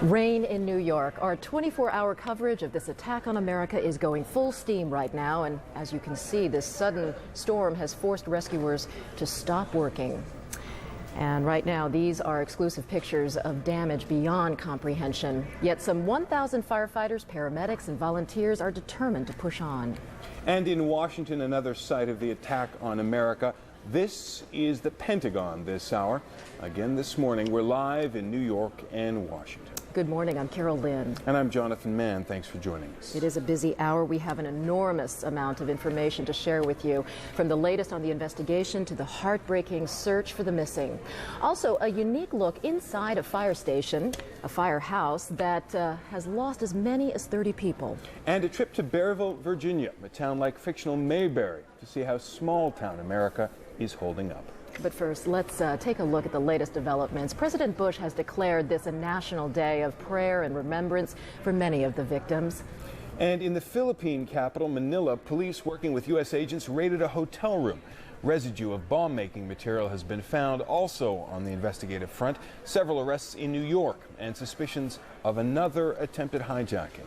Rain in New York. Our 24-hour coverage of this attack on America is going full steam right now, and as you can see, this sudden storm has forced rescuers to stop working. And right now, these are exclusive pictures of damage beyond comprehension. Yet some 1,000 firefighters, paramedics, and volunteers are determined to push on. And in Washington, another site of the attack on America. This is the Pentagon this hour. Again this morning, we're live in New York and Washington. Good morning, I'm Carol Lynn. And I'm Jonathan Mann. Thanks for joining us. It is a busy hour. We have an enormous amount of information to share with you, from the latest on the investigation to the heartbreaking search for the missing. Also, a unique look inside a fire station, a firehouse that has lost as many as 30 people. And a trip to Bearville, Virginia, a town like fictional Mayberry, to see how small-town America is holding up. But first, let's take a look at the latest developments. President Bush has declared this a national day of prayer and remembrance for many of the victims. And in the Philippine capital, Manila, police working with U.S. agents raided a hotel room. Residue of bomb-making material has been found. Also on the investigative front, several arrests in New York and suspicions of another attempted hijacking.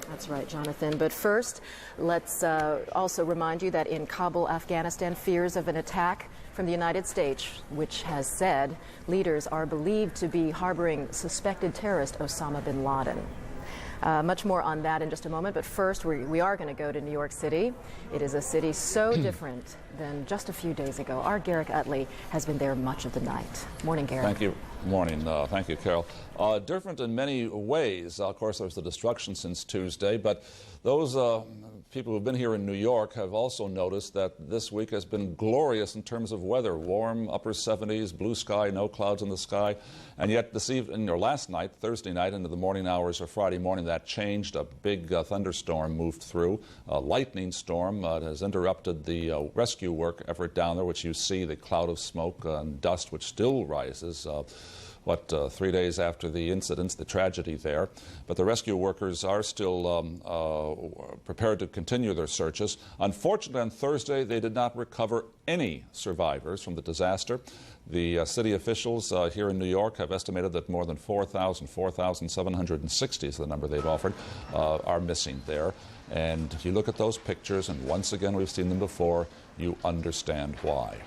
That's right, Jonathan. But first, let's also remind you that in Kabul, Afghanistan, fears of an attack from the United States, which has said leaders are believed to be harboring suspected terrorist Osama bin Laden. Much more on that in just a moment, but first we are going to go to New York City. It is a city so different than just a few days ago. Our Garrick Utley has been there much of the night. Morning, Garrick. Thank you. Morning. Thank you, Carol. Different in many ways. Of course, there's the destruction since Tuesday, but those people who've been here in New York have also noticed that this week has been glorious in terms of weather. Warm, upper 70s, blue sky, no clouds in the sky. And yet this evening, or last night, Thursday night, into the morning hours or Friday morning, that changed. A big thunderstorm moved through. A lightning storm has interrupted the rescue work effort down there, which you see, the cloud of smoke and dust, which still rises. 3 days after the incidents, the tragedy there. But the rescue workers are still prepared to continue their searches. Unfortunately, on Thursday, they did not recover any survivors from the disaster. The city officials here in New York have estimated that more than 4,760 is the number they've offered, are missing there. And if you look at those pictures, and once again we've seen them before, you understand why.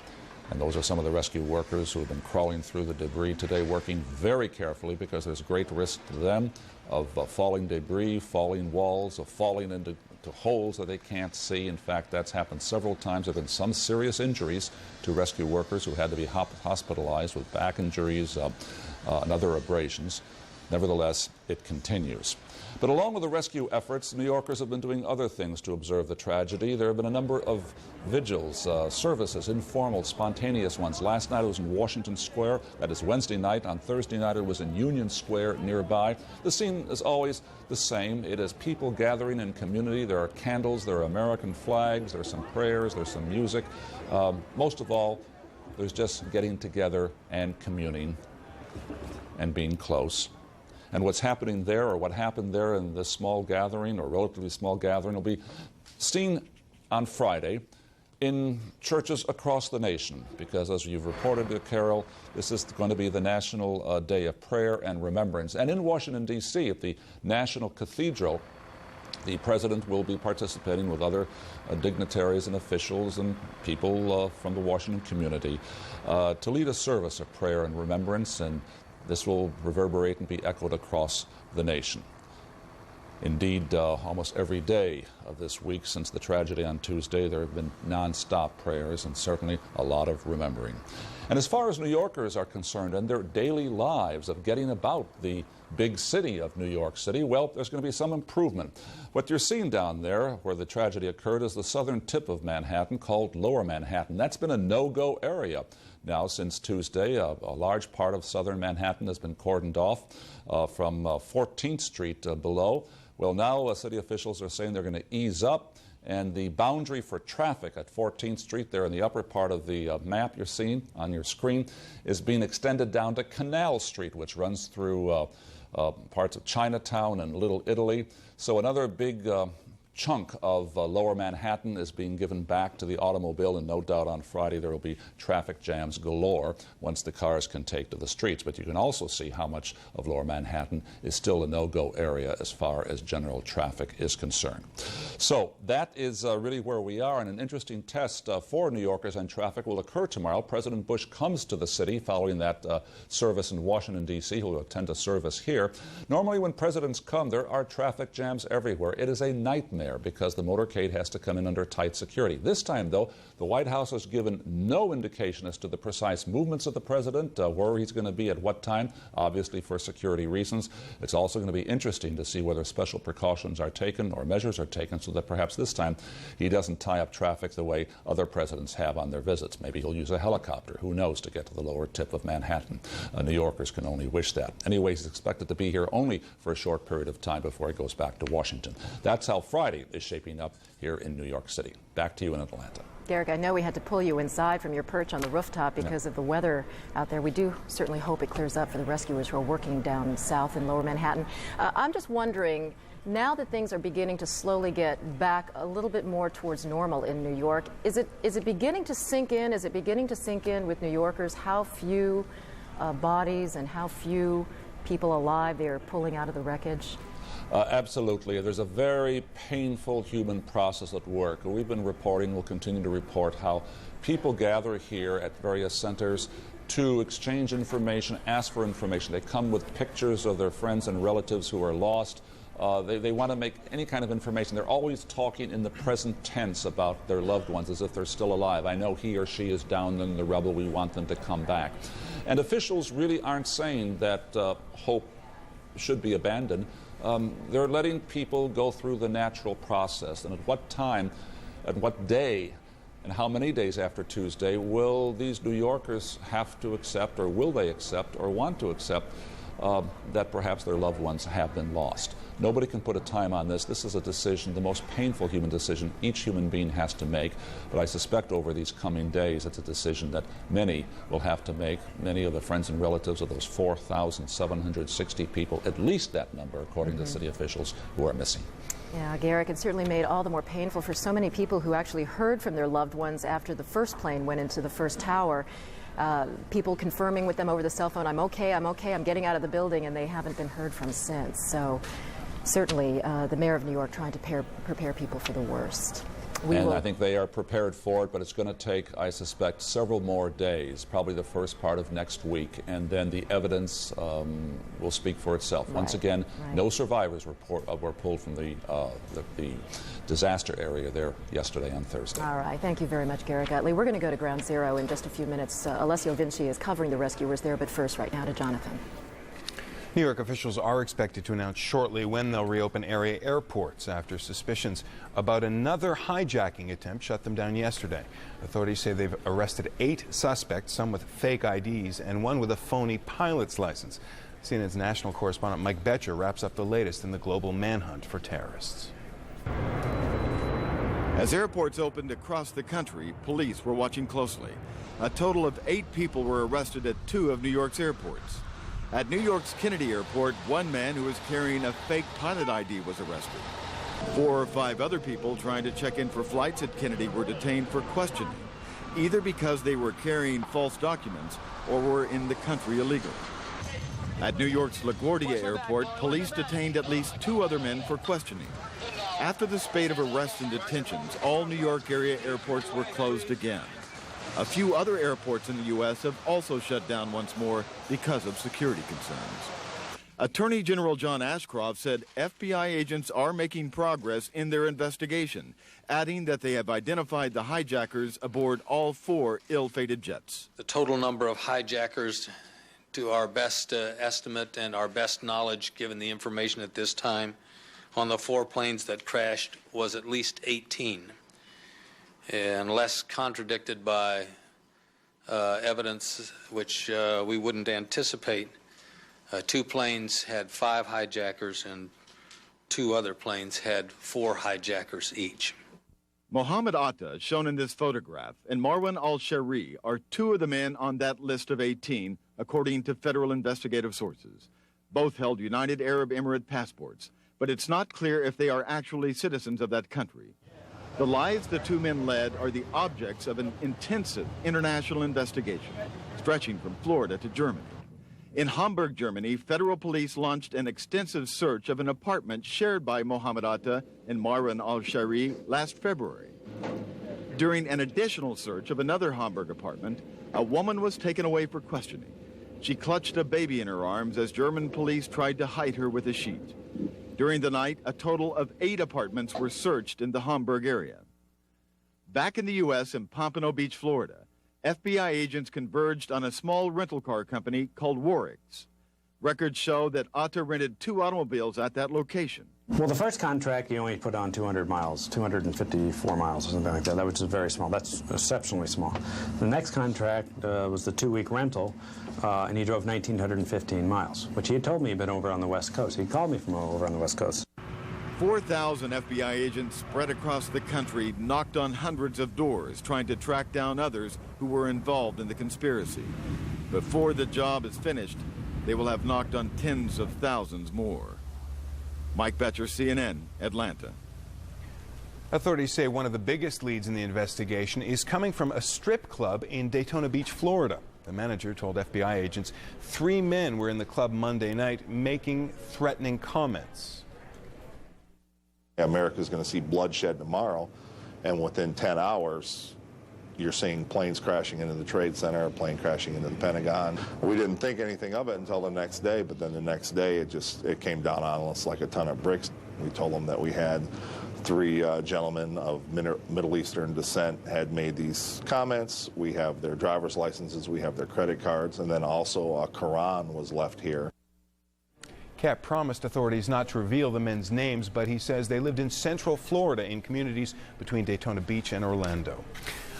And those are some of the rescue workers who have been crawling through the debris today, working very carefully because there's great risk to them of falling debris, falling walls, of falling into holes that they can't see. In fact, that's happened several times. There have been some serious injuries to rescue workers who had to be hospitalized with back injuries and other abrasions. Nevertheless, it continues. But along with the rescue efforts, New Yorkers have been doing other things to observe the tragedy. There have been a number of vigils, services, informal, spontaneous ones. Last night it was in Washington Square. That is Wednesday night. On Thursday night it was in Union Square nearby. The scene is always the same. It is people gathering in community. There are candles, there are American flags, there are some prayers, there's some music. Most of all, there's just getting together and communing and being close. And what's happening there, or what happened there in this small gathering, or relatively small gathering, will be seen on Friday in churches across the nation, because as you've reported, Carol, this is going to be the National Day of Prayer and Remembrance. And in Washington, D.C., at the National Cathedral, the President will be participating with other dignitaries and officials and people from the Washington community to lead a service of prayer and remembrance, and this will reverberate and be echoed across the nation. Indeed, almost every day of this week since the tragedy on Tuesday, there have been nonstop prayers and certainly a lot of remembering. And as far as New Yorkers are concerned and their daily lives of getting about the big city of New York City, well, there's going to be some improvement. What you're seeing down there where the tragedy occurred is the southern tip of Manhattan called Lower Manhattan. That's been a no-go area. Now, since Tuesday, a large part of southern Manhattan has been cordoned off from 14th Street below. Well, now city officials are saying they're going to ease up, and the boundary for traffic at 14th Street there in the upper part of the map you're seeing on your screen is being extended down to Canal Street, which runs through parts of Chinatown and Little Italy. So another big chunk of lower Manhattan is being given back to the automobile, and no doubt on Friday there will be traffic jams galore once the cars can take to the streets. But you can also see how much of lower Manhattan is still a no-go area as far as general traffic is concerned. So that is really where we are, and an interesting test for New Yorkers on traffic will occur tomorrow. President Bush comes to the city following that service in Washington, D.C. He'll attend a service here. Normally when presidents come, there are traffic jams everywhere. It is a nightmare because the motorcade has to come in under tight security. This time, though, the White House has given no indication as to the precise movements of the president, where he's going to be at what time, obviously for security reasons. It's also going to be interesting to see whether special precautions are taken or measures are taken so that perhaps this time he doesn't tie up traffic the way other presidents have on their visits. Maybe he'll use a helicopter, who knows, to get to the lower tip of Manhattan. New Yorkers can only wish that. Anyway, he's expected to be here only for a short period of time before he goes back to Washington. That's how Friday is shaping up here in New York City. Back to you in Atlanta. Garrick, I know we had to pull you inside from your perch on the rooftop because of the weather out there. We do certainly hope it clears up for the rescuers who are working down south in lower Manhattan. I'm just wondering, now that things are beginning to slowly get back a little bit more towards normal in New York, is it beginning to sink in? Is it beginning to sink in with New Yorkers how few bodies and how few people alive they are pulling out of the wreckage? Absolutely. There's a very painful human process at work. We've been reporting, we'll continue to report, how people gather here at various centers to exchange information, ask for information. They come with pictures of their friends and relatives who are lost. They want to make any kind of information. They're always talking in the present tense about their loved ones as if they're still alive. I know he or she is down in the rubble. We want them to come back. And officials really aren't saying that hope should be abandoned. They're letting people go through the natural process. And at what time, at what day, and how many days after Tuesday will these New Yorkers have to accept, or will they accept, or want to accept, that perhaps their loved ones have been lost? Nobody can put a time on this. This is a decision, the most painful human decision each human being has to make. But I suspect over these coming days, it's a decision that many will have to make. Many of the friends and relatives of those 4,760 people, at least that number, according to city officials, who are missing. Yeah, Garrick, it certainly made all the more painful for so many people who actually heard from their loved ones after the first plane went into the first tower. People confirming with them over the cell phone, I'm okay, I'm getting out of the building, and they haven't been heard from since. So certainly the mayor of New York trying to prepare people for the worst. I think they are prepared for it, but it's going to take, I suspect, several more days, probably the first part of next week, and then the evidence will speak for itself. Right. Once again, no survivors were pulled from the disaster area there yesterday on Thursday. All right. Thank you very much, Garrick Utley. We're going to go to Ground Zero in just a few minutes. Alessio Vinci is covering the rescuers there, but first, right now, to Jonathan. New York officials are expected to announce shortly when they'll reopen area airports after suspicions about another hijacking attempt shut them down yesterday. Authorities say they've arrested 8 suspects, some with fake IDs and one with a phony pilot's license. CNN's national correspondent Mike Betcher wraps up the latest in the global manhunt for terrorists. As airports opened across the country, police were watching closely. A total of 8 people were arrested at 2 of New York's airports. At New York's Kennedy Airport, one man who was carrying a fake pilot ID was arrested. 4 or 5 other people trying to check in for flights at Kennedy were detained for questioning, either because they were carrying false documents or were in the country illegally. At New York's LaGuardia Airport, police detained at least 2 other men for questioning. After the spate of arrests and detentions, all New York area airports were closed again. A few other airports in the U.S. have also shut down once more because of security concerns. Attorney General John Ashcroft said FBI agents are making progress in their investigation, adding that they have identified the hijackers aboard all 4 ill-fated jets. The total number of hijackers, to our best estimate and our best knowledge, given the information at this time, on the 4 planes that crashed was at least 18. Unless contradicted by evidence which we wouldn't anticipate, 2 planes had 5 hijackers and 2 other planes had 4 hijackers each. Mohammed Atta, shown in this photograph, and Marwan al-Shari are 2 of the men on that list of 18, according to federal investigative sources. Both held United Arab Emirate passports. but it's not clear if they are actually citizens of that country. The lives the two men led are the objects of an intensive international investigation, stretching from Florida to Germany. In Hamburg, Germany, federal police launched an extensive search of an apartment shared by Mohammed Atta and Marwan al-Shari last February. During an additional search of another Hamburg apartment, a woman was taken away for questioning. She clutched a baby in her arms as German police tried to hide her with a sheet. During the night, a total of 8 apartments were searched in the Hamburg area. Back in the U.S. in Pompano Beach, Florida, FBI agents converged on a small rental car company called Warrix. Records show that Atta rented 2 automobiles at that location. Well, the first contract, he only put on 200 miles, 254 miles or something like that. That was just very small. That's exceptionally small. The next contract was the 2-week rental, and he drove 1,915 miles, which he had told me he'd been over on the West Coast. He called me from over on the West Coast. 4,000 FBI agents spread across the country knocked on hundreds of doors trying to track down others who were involved in the conspiracy. Before the job is finished, they will have knocked on tens of thousands more. Mike Betcher, CNN, Atlanta. Authorities say one of the biggest leads in the investigation is coming from a strip club in Daytona Beach, Florida. The manager told FBI agents 3 men were in the club Monday night making threatening comments. America's going to see bloodshed tomorrow, and within 10 hours, you're seeing planes crashing into the Trade Center, a plane crashing into the Pentagon. We didn't think anything of it until the next day, but then the next day it came down on us like a ton of bricks. We told them that we had 3 gentlemen of Middle Eastern descent had made these comments. We have their driver's licenses, we have their credit cards, and then also a Quran was left here. Cap promised authorities not to reveal the men's names, but he says they lived in Central Florida in communities between Daytona Beach and Orlando.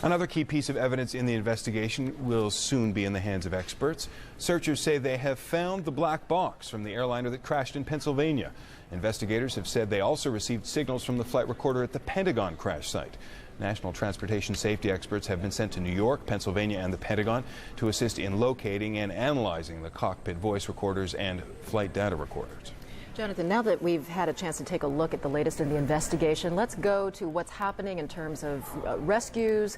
Another key piece of evidence in the investigation will soon be in the hands of experts. Searchers say they have found the black box from the airliner that crashed in Pennsylvania. Investigators have said they also received signals from the flight recorder at the Pentagon crash site. National transportation safety experts have been sent to New York, Pennsylvania, and the Pentagon to assist in locating and analyzing the cockpit voice recorders and flight data recorders. Jonathan, now that we've had a chance to take a look at the latest in the investigation, let's go to what's happening in terms of rescues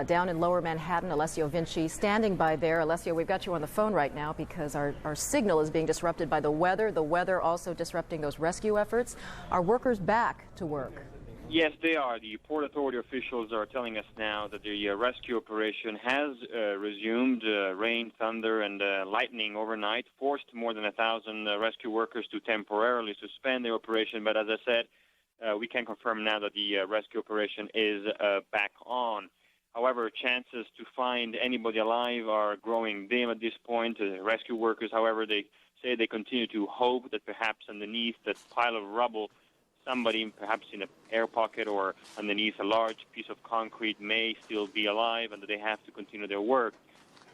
down in Lower Manhattan. Alessio Vinci standing by there. Alessio, we've got you on the phone right now because our signal is being disrupted by the weather also disrupting those rescue efforts. Are workers back to work? Yes, they are. The Port Authority officials are telling us now that the rescue operation has resumed. Rain, thunder, and lightning overnight forced more than 1,000 rescue workers to temporarily suspend the operation. But as I said, we can confirm now that the rescue operation is back on. However, chances to find anybody alive are growing dim at this point. Rescue workers, however, they say they continue to hope that perhaps underneath that pile of rubble, somebody, perhaps in an air pocket or underneath a large piece of concrete, may still be alive and that they have to continue their work.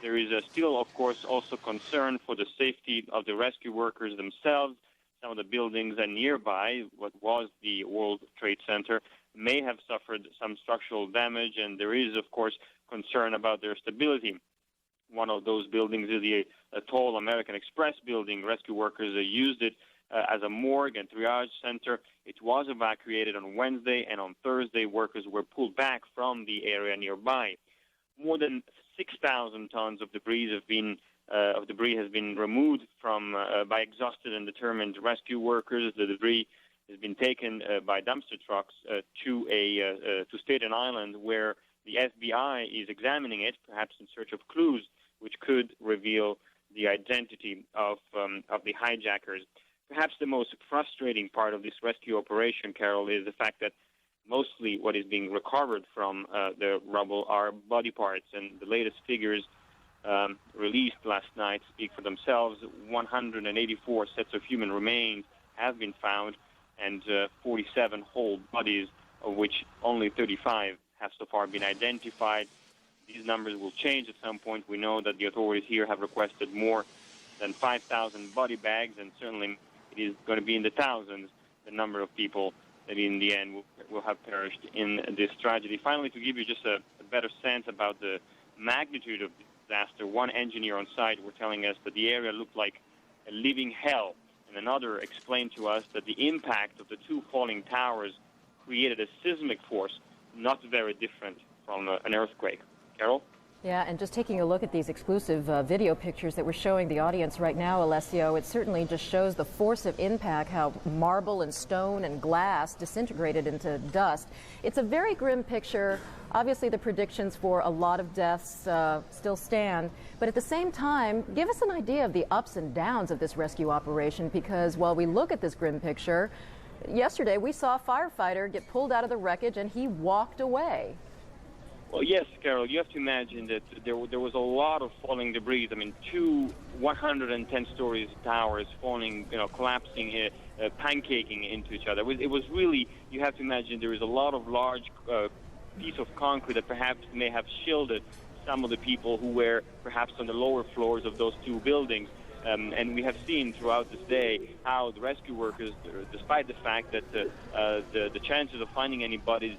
There is still, of course, also concern for the safety of the rescue workers themselves. Some of the buildings nearby, what was the World Trade Center, may have suffered some structural damage, and there is, of course, concern about their stability. One of those buildings is the tall American Express building. Rescue workers used it as a morgue and triage center. It was evacuated on Wednesday, and on Thursday, workers were pulled back from the area nearby. More than 6,000 tons of debris has been removed from by exhausted and determined rescue workers. The debris has been taken by dumpster trucks to Staten Island, where the FBI is examining it, perhaps in search of clues which could reveal the identity of the hijackers. Perhaps the most frustrating part of this rescue operation, Carol, is the fact that mostly what is being recovered from the rubble are body parts, and the latest figures released last night speak for themselves. 184 sets of human remains have been found, and 47 whole bodies, of which only 35 have so far been identified. These numbers will change at some point. We know that the authorities here have requested more than 5,000 body bags, and certainly it is going to be in the thousands, the number of people that in the end will have perished in this tragedy. Finally, to give you just a better sense about the magnitude of the disaster, one engineer on site was telling us that the area looked like a living hell. and another explained to us that the impact of the two falling towers created a seismic force not very different from an earthquake. Carol? Yeah, and just taking a look at these exclusive video pictures that we're showing the audience right now, Alessio, it certainly just shows the force of impact, how marble and stone and glass disintegrated into dust. It's a very grim picture. Obviously, the predictions for a lot of deaths still stand, but at the same time, give us an idea of the ups and downs of this rescue operation, because while we look at this grim picture, yesterday we saw a firefighter get pulled out of the wreckage and he walked away. Well, yes, Carol, you have to imagine that there was a lot of falling debris. I mean, two 110 stories towers falling, collapsing, pancaking into each other. It was really, you have to imagine there was a lot of large piece of concrete that perhaps may have shielded some of the people who were perhaps on the lower floors of those two buildings. And we have seen throughout this day how the rescue workers, despite the fact that the chances of finding anybody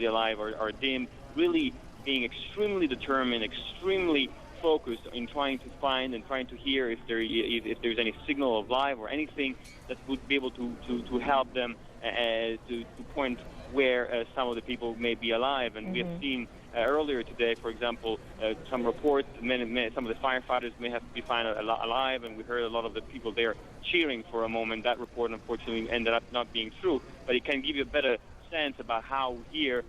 alive are dim, really being extremely determined, extremely focused in trying to find and trying to hear if there's any signal of life or anything that would be able to help them to point where some of the people may be alive. And we have seen earlier today, for example, some reports, some of the firefighters may have been found alive, and we heard a lot of the people there cheering for a moment. That report, unfortunately, ended up not being true, but it can give you a better sense about how here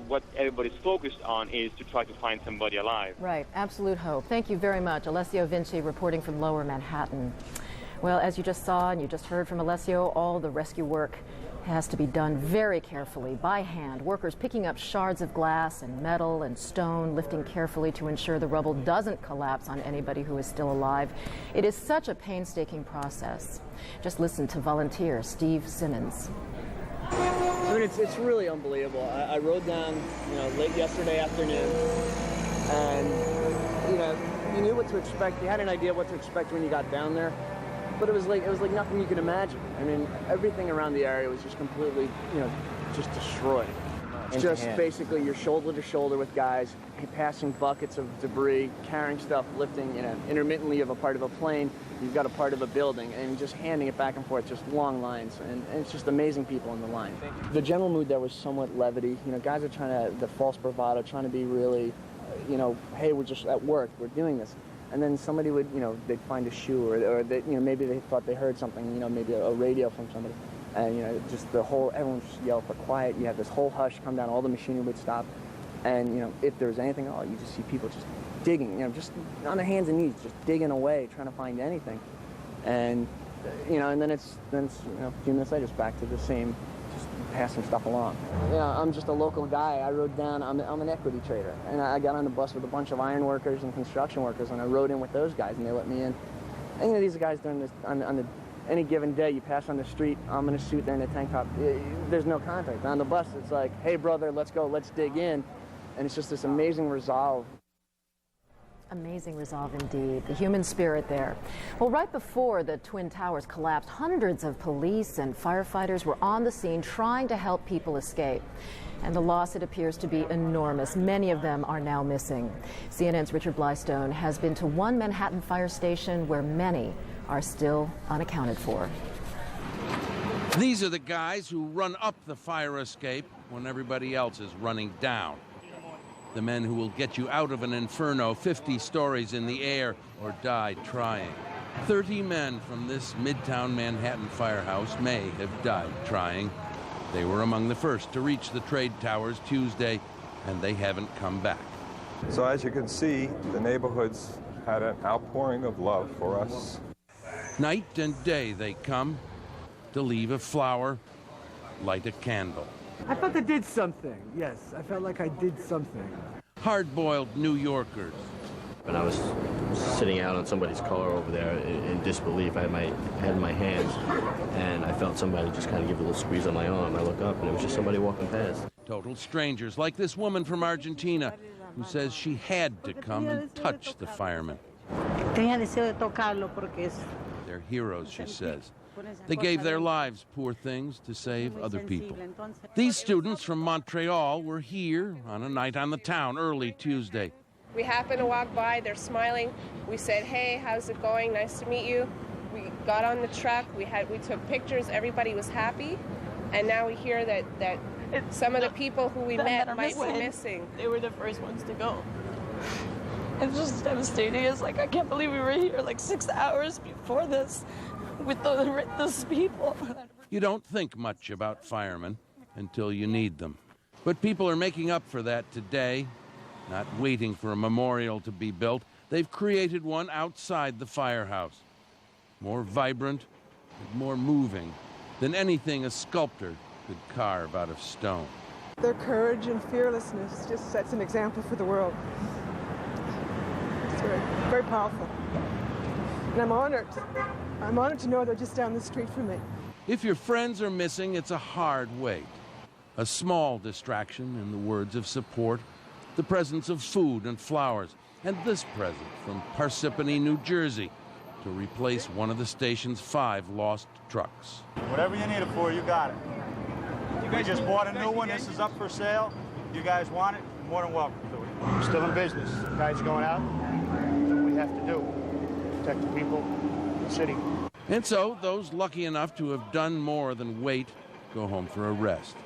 what everybody's focused on is to try to find somebody alive. Right, absolute hope. Thank you very much. Alessio Vinci reporting from Lower Manhattan. Well, as you just saw and you just heard from Alessio, all the rescue work has to be done very carefully, by hand. Workers picking up shards of glass and metal and stone, lifting carefully to ensure the rubble doesn't collapse on anybody who is still alive. It is such a painstaking process. Just listen to volunteer Steve Simmons. I mean, it's really unbelievable. I rode down, late yesterday afternoon, and you knew what to expect. You had an idea of what to expect when you got down there, but it was like nothing you could imagine. I mean, everything around the area was just completely, just destroyed. It's just basically you're shoulder to shoulder with guys, passing buckets of debris, carrying stuff, lifting, intermittently you have a part of a plane, you've got a part of a building, and just handing it back and forth, just long lines, and it's just amazing people in the line. The general mood there was somewhat levity. Guys are trying to, the false bravado, trying to be really, hey, we're just at work, we're doing this. And then somebody would, they'd find a shoe, or they, maybe they thought they heard something, maybe a radio from somebody. And, just everyone just yelled for quiet. You have this whole hush come down, all the machinery would stop. And, if there was anything at all, you just see people just digging, just on their hands and knees, just digging away, trying to find anything. And, and then it's a few minutes later, it's back to the same, just passing stuff along. I'm just a local guy. I rode down, I'm an equity trader. And I got on the bus with a bunch of iron workers and construction workers, and I rode in with those guys, and they let me in. And, these guys doing this on any given day, you pass on the street, I'm in a suit, they're in a tank top. There's no contact. On the bus, it's like, hey, brother, let's go, let's dig in. And it's just this amazing resolve. Amazing resolve indeed, the human spirit there. Well, right before the Twin Towers collapsed, hundreds of police and firefighters were on the scene trying to help people escape. And the loss, it appears to be enormous. Many of them are now missing. CNN's Richard Blystone has been to one Manhattan fire station where many are still unaccounted for. These are the guys who run up the fire escape when everybody else is running down. The men who will get you out of an inferno 50 stories in the air or die trying. 30 men from this Midtown Manhattan firehouse may have died trying. They were among the first to reach the trade towers Tuesday, and they haven't come back. So as you can see, the neighborhoods had an outpouring of love for us. Night and day they come to leave a flower, light a candle. I felt I did something, yes. I felt like I did something. Hard-boiled New Yorkers. When I was sitting out on somebody's car over there in disbelief, I had my head in my hands, and I felt somebody just kind of give a little squeeze on my arm. I look up, and it was just somebody walking past. Total strangers, like this woman from Argentina, who says she had to come and touch the firemen. They're heroes, she says. They gave their lives, poor things, to save other people. These students from Montreal were here on a night on the town early Tuesday. We happened to walk by, they're smiling. We said, hey, how's it going? Nice to meet you. We got on the truck, we took pictures, everybody was happy, and now we hear that some of the people who we met might be missing. They were the first ones to go. It's just devastating. It's like, I can't believe we were here like 6 hours before this with those people. You don't think much about firemen until you need them. But people are making up for that today, not waiting for a memorial to be built. They've created one outside the firehouse, more vibrant and more moving than anything a sculptor could carve out of stone. Their courage and fearlessness just sets an example for the world. It's very, very powerful. And I'm honored. I'm honored to know they're just down the street from me. If your friends are missing, it's a hard wait. A small distraction, in the words of support, the presence of food and flowers, and this present from Parsippany, New Jersey, to replace one of the station's 5 lost trucks. Whatever you need it for, you got it. We just bought a new one. This is up for sale. You guys want it, you're more than welcome to it. We're still in business. Guys going out, do what we have to do. Protect the people, the city. And so, those lucky enough to have done more than wait go home for a rest.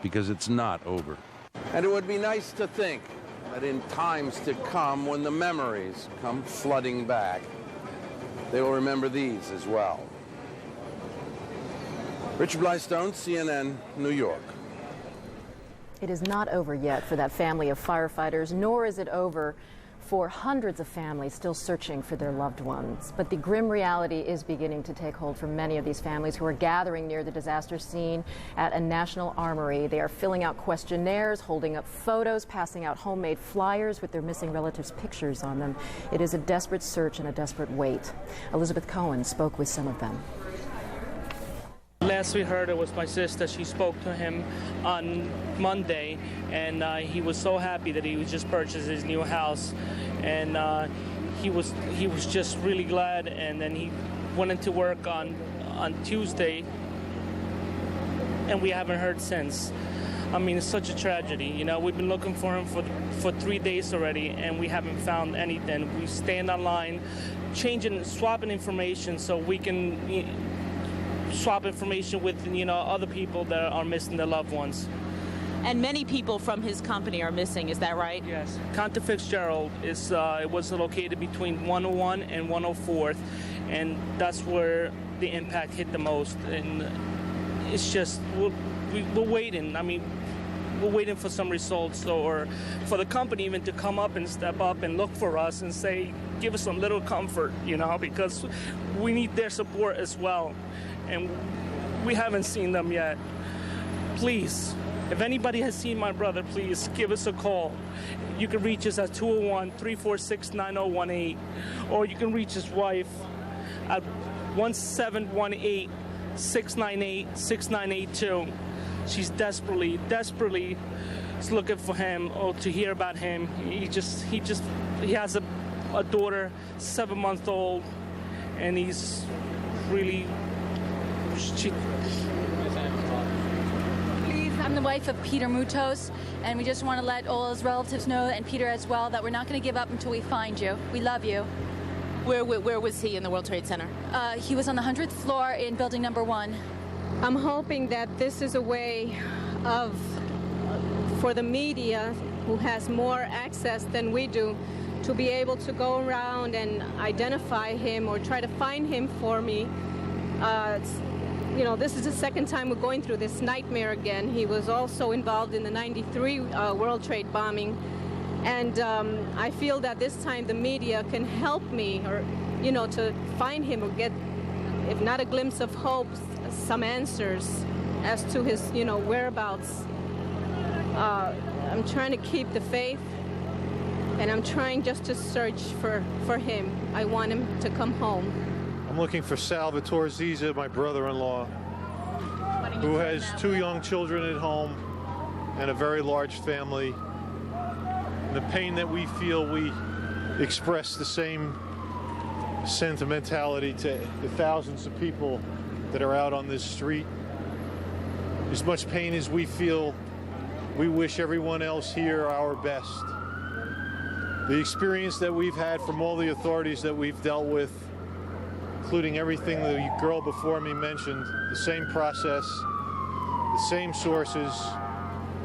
Because it's not over. And it would be nice to think that in times to come, when the memories come flooding back, they will remember these as well. Richard Blystone, CNN, New York. It is not over yet for that family of firefighters, nor is it over for hundreds of families still searching for their loved ones. But the grim reality is beginning to take hold for many of these families who are gathering near the disaster scene at a national armory. They are filling out questionnaires, holding up photos, passing out homemade flyers with their missing relatives' pictures on them. It is a desperate search and a desperate wait. Elizabeth Cohen spoke with some of them. Last we heard, it was my sister. She spoke to him on Monday, and he was so happy that he just purchased his new house, and he was just really glad. And then he went into work on Tuesday, and we haven't heard since. I mean, it's such a tragedy. You know, we've been looking for him for 3 days already, and we haven't found anything. We stand online, swapping information so we can swap information with, other people that are missing their loved ones. And many people from his company are missing, is that right? Yes. Cantor Fitzgerald it was located between 101 and 104th, and that's where the impact hit the most. And it's just, we're waiting. I mean, we're waiting for some results, or for the company even to come up and step up and look for us and say, give us some little comfort, because we need their support as well. And we haven't seen them yet. Please, if anybody has seen my brother, please give us a call. You can reach us at 201-346-9018, or you can reach his wife at 1718-698-6982. She's desperately looking for him, or to hear about him. He has a daughter, 7-month-old, and he's really. Please, I'm the wife of Peter Mutos, and we just want to let all his relatives know, and Peter as well, that we're not going to give up until we find you. We love you. Where was he in the World Trade Center? He was on the 100th floor in building number 1. I'm hoping that this is a way for the media, who has more access than we do, to be able to go around and identify him or try to find him for me. This is the second time we're going through this nightmare again. He was also involved in the 93 World Trade bombing. And I feel that this time the media can help me, or, to find him, or get, if not a glimpse of hope, some answers as to his, whereabouts. I'm trying to keep the faith, and I'm trying just to search for him. I want him to come home. I'm looking for Salvatore Ziza, my brother-in-law, who has 2 young children at home and a very large family. And the pain that we feel, we express the same sentimentality to the thousands of people that are out on this street. As much pain as we feel, we wish everyone else here our best. The experience that we've had from all the authorities that we've dealt with including everything the girl before me mentioned, the same process, the same sources.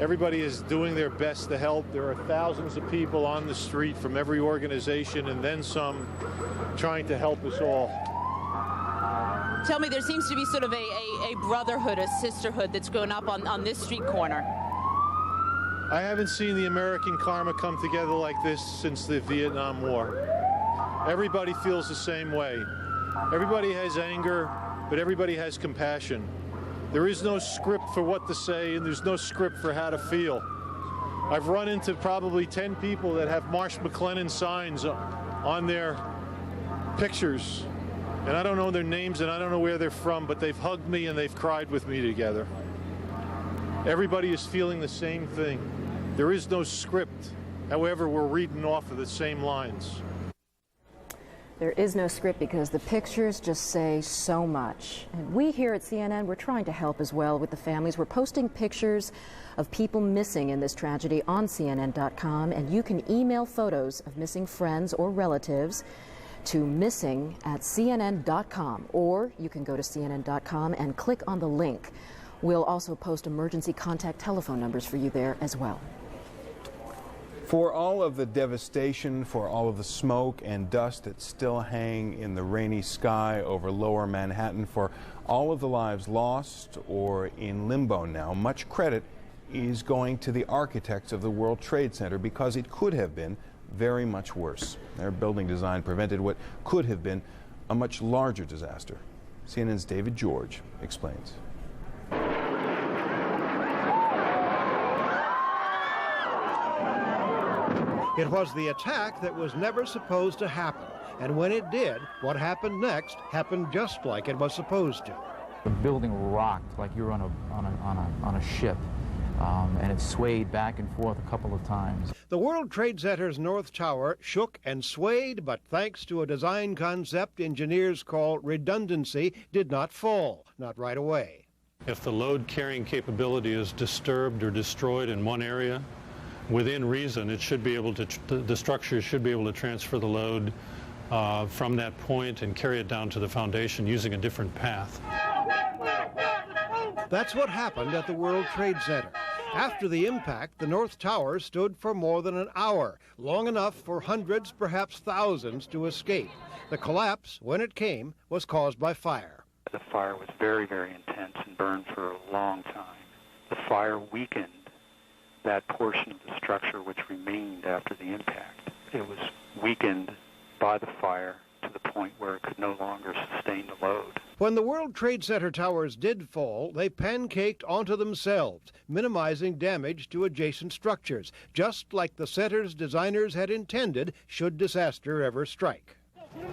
Everybody is doing their best to help. There are thousands of people on the street from every organization and then some trying to help us all. Tell me, there seems to be sort of a brotherhood, a sisterhood that's grown up on this street corner. I haven't seen the American karma come together like this since the Vietnam War. Everybody feels the same way. Everybody has anger, but everybody has compassion. There is no script for what to say, and there's no script for how to feel. I've run into probably 10 people that have Marsh McLennan signs on their pictures, and I don't know their names and I don't know where they're from, but they've hugged me and they've cried with me together. Everybody is feeling the same thing. There is no script. However, we're reading off of the same lines. There is no script because the pictures just say so much. And we here at CNN, we're trying to help as well with the families. We're posting pictures of people missing in this tragedy on CNN.com, and you can email photos of missing friends or relatives to missing@CNN.com, or you can go to CNN.com and click on the link. We'll also post emergency contact telephone numbers for you there as well. For all of the devastation, for all of the smoke and dust that still hang in the rainy sky over lower Manhattan, for all of the lives lost or in limbo now, much credit is going to the architects of the World Trade Center, because it could have been very much worse. Their building design prevented what could have been a much larger disaster. CNN's David George explains. It was the attack that was never supposed to happen. And when it did, what happened next happened just like it was supposed to. The building rocked like you were on a ship, and it swayed back and forth a couple of times. The World Trade Center's North Tower shook and swayed, but thanks to a design concept engineers call redundancy, did not fall, not right away. If the load carrying capability is disturbed or destroyed in one area, within reason, it should be able to, the structure should be able to transfer the load from that point and carry it down to the foundation using a different path. That's what happened at the World Trade Center. After the impact, the North Tower stood for more than an hour, long enough for hundreds, perhaps thousands, to escape. The collapse, when it came, was caused by fire. The fire was very, very intense and burned for a long time. The fire weakened that portion of the structure which remained after the impact. It was weakened by the fire to the point where it could no longer sustain the load. When the World Trade Center towers did fall, they pancaked onto themselves, minimizing damage to adjacent structures, just like the center's designers had intended should disaster ever strike.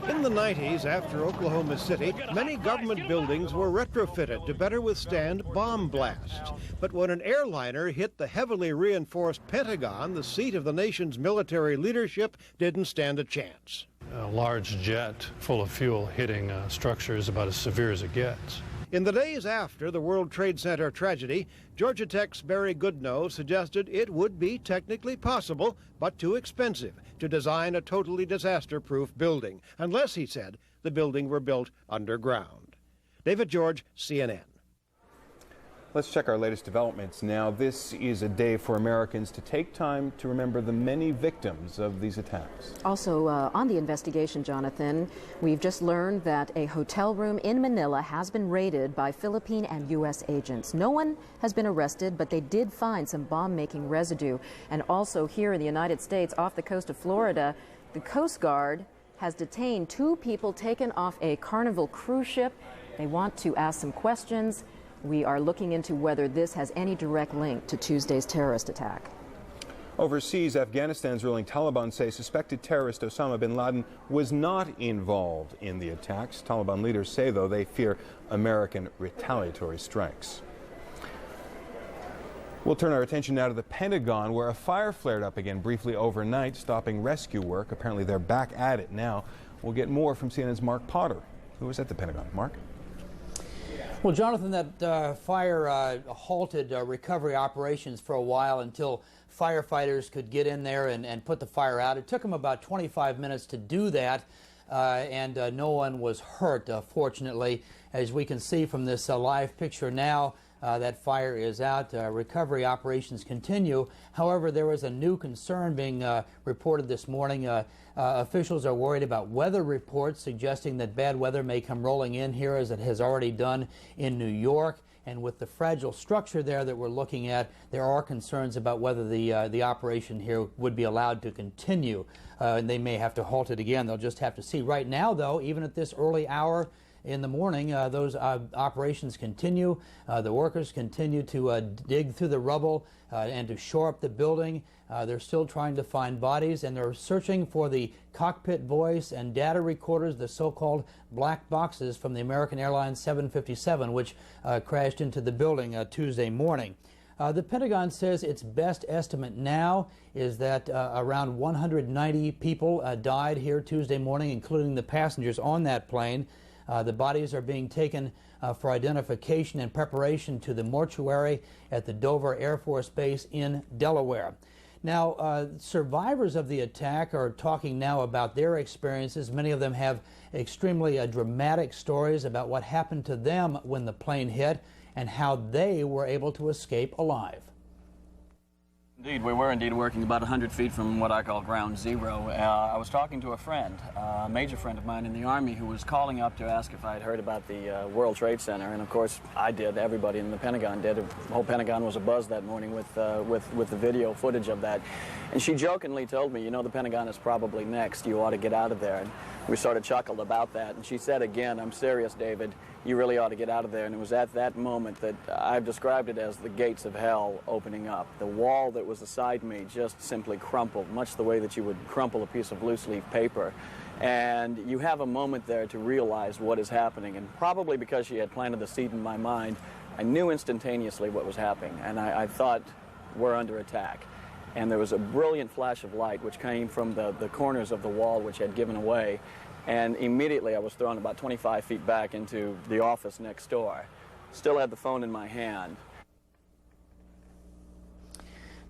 In the 90s, after Oklahoma City, many government buildings were retrofitted to better withstand bomb blasts. But when an airliner hit the heavily reinforced Pentagon, the seat of the nation's military leadership didn't stand a chance. A large jet full of fuel hitting a structure is about as severe as it gets. In the days after the World Trade Center tragedy, Georgia Tech's Barry Goodnow suggested it would be technically possible, but too expensive, to design a totally disaster-proof building, unless, he said, the building were built underground. David George, CNN. Let's check our latest developments now. This is a day for Americans to take time to remember the many victims of these attacks. Also, on the investigation, Jonathan, we've just learned that a hotel room in Manila has been raided by Philippine and U.S. agents. No one has been arrested, but they did find some bomb-making residue. And also here in the United States, off the coast of Florida, the Coast Guard has detained 2 people taken off a Carnival cruise ship. They want to ask some questions. We are looking into whether this has any direct link to Tuesday's terrorist attack. Overseas, Afghanistan's ruling Taliban say suspected terrorist Osama bin Laden was not involved in the attacks. Taliban leaders say, though, they fear American retaliatory strikes. We'll turn our attention now to the Pentagon, where a fire flared up again briefly overnight, stopping rescue work. Apparently, they're back at it now. We'll get more from CNN's Mark Potter, who was at the Pentagon. Mark? Well, Jonathan, that fire halted recovery operations for a while until firefighters could get in there and put the fire out. It took them about 25 minutes to do that. and no one was hurt, fortunately. As we can see from this live picture now, that fire is out. Recovery operations continue. However, there is a new concern being reported this morning. Officials are worried about weather reports suggesting that bad weather may come rolling in here, as it has already done in New York. And with the fragile structure there that we're looking at, there are concerns about whether the operation here would be allowed to continue. And they may have to halt it again. They'll just have to see. Right now, though, even at this early hour in the morning, those operations continue. The workers continue to dig through the rubble and to shore up the building. They're still trying to find bodies, and they're searching for the cockpit voice and data recorders, the so-called black boxes from the American Airlines 757, which crashed into the building Tuesday morning. The Pentagon says its best estimate now is that around 190 people died here Tuesday morning, including the passengers on that plane. The bodies are being taken for identification and preparation to the mortuary at the Dover Air Force Base in Delaware. Now, survivors of the attack are talking now about their experiences. Many of them have extremely dramatic stories about what happened to them when the plane hit and how they were able to escape alive. Indeed, we were indeed working about 100 feet from what I call ground zero. I was talking to a friend, a major friend of mine in the Army, who was calling up to ask if I had heard about the World Trade Center, and of course I did. Everybody in the Pentagon did. The whole Pentagon was abuzz that morning with the video footage of that. And she jokingly told me, you know, the Pentagon is probably next. You ought to get out of there. And we sort of chuckled about that. And she said again, I'm serious, David. You really ought to get out of there. And it was at that moment that I've described it as the gates of hell opening up. The wall that was beside me just simply crumpled, much the way that you would crumple a piece of loose-leaf paper. And you have a moment there to realize what is happening. And probably because she had planted the seed in my mind, I knew instantaneously what was happening. And I thought, we're under attack. And there was a brilliant flash of light which came from the corners of the wall which had given away. And immediately I was thrown about 25 feet back into the office next door. Still had the phone in my hand.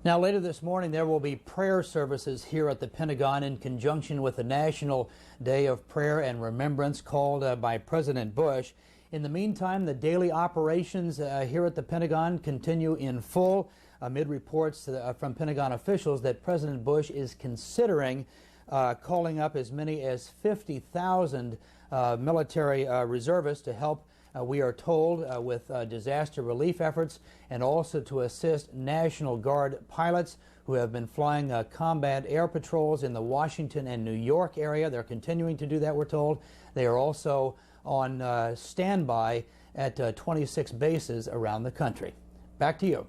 Now, later this morning, there will be prayer services here at the Pentagon in conjunction with the National Day of Prayer and Remembrance called by President Bush. In the meantime, the daily operations here at the Pentagon continue in full amid reports from Pentagon officials that President Bush is considering calling up as many as 50,000 military reservists to help, we are told, with disaster relief efforts, and also to assist National Guard pilots who have been flying combat air patrols in the Washington and New York area. They're continuing to do that, we're told. They are also on standby at 26 bases around the country. Back to you.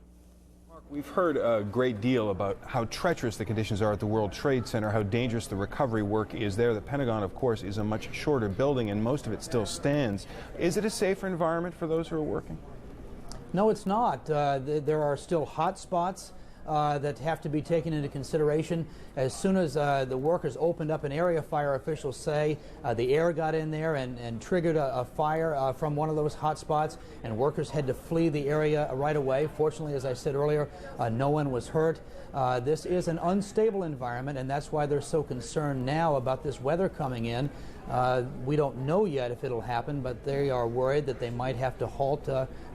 We've heard a great deal about how treacherous the conditions are at the World Trade Center, how dangerous the recovery work is there. The Pentagon, of course, is a much shorter building, and most of it still stands. Is it a safer environment for those who are working? No, it's not. There are still hot spots that have to be taken into consideration. As soon as the workers opened up an area, fire officials say the air got in there and triggered a fire from one of those hot spots, and workers had to flee the area right away. Fortunately, as I said earlier, no one was hurt. This is an unstable environment, and that's why they're so concerned now about this weather coming in. We don't know yet if it'll happen, but they are worried that they might have to halt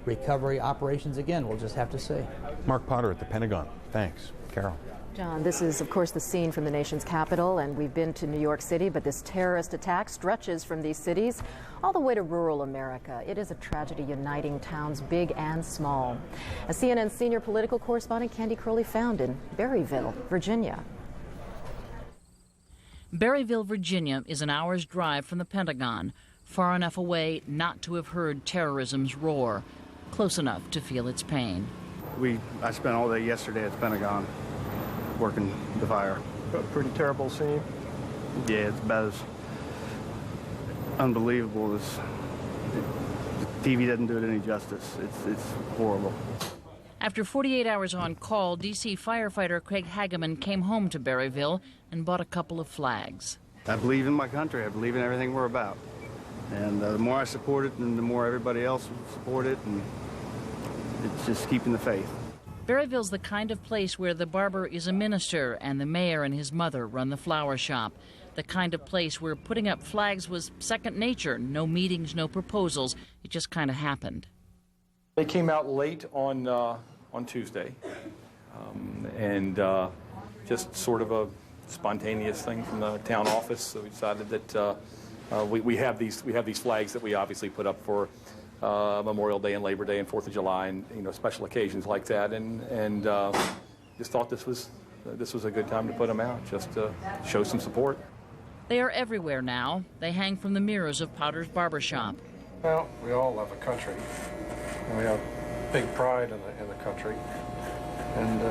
recovery operations again. We'll just have to see. Mark Potter at the Pentagon. Thanks. Carol. John, this is, of course, the scene from the nation's capital, and we've been to New York City, but this terrorist attack stretches from these cities all the way to rural America. It is a tragedy uniting towns big and small. As CNN senior political correspondent Candy Crowley found in Berryville, Virginia. Berryville, Virginia is an hour's drive from the Pentagon, far enough away not to have heard terrorism's roar, close enough to feel its pain. I spent all day yesterday at the Pentagon working the fire. A pretty terrible scene. Yeah, it's about as unbelievable as TV doesn't do it any justice. It's horrible. After 48 hours on call, D.C. firefighter Craig Hageman came home to Berryville and bought a couple of flags. I believe in my country. I believe in everything we're about. And the more I support it, and the more everybody else will support it, and it's just keeping the faith. Berryville's the kind of place where the barber is a minister and the mayor and his mother run the flower shop. the kind of place where putting up flags was second nature. No meetings, no proposals. It just kind of happened. They came out late on Tuesday, and just sort of a spontaneous thing from the town office. So we decided that we have these flags that we obviously put up for Memorial Day and Labor Day and 4th of July and special occasions like that, and just thought this was a good time to put them out, just to show some support. They are everywhere now. They hang from the mirrors of Potter's Barbershop. Well, we all love a country, and we have big pride in the country, and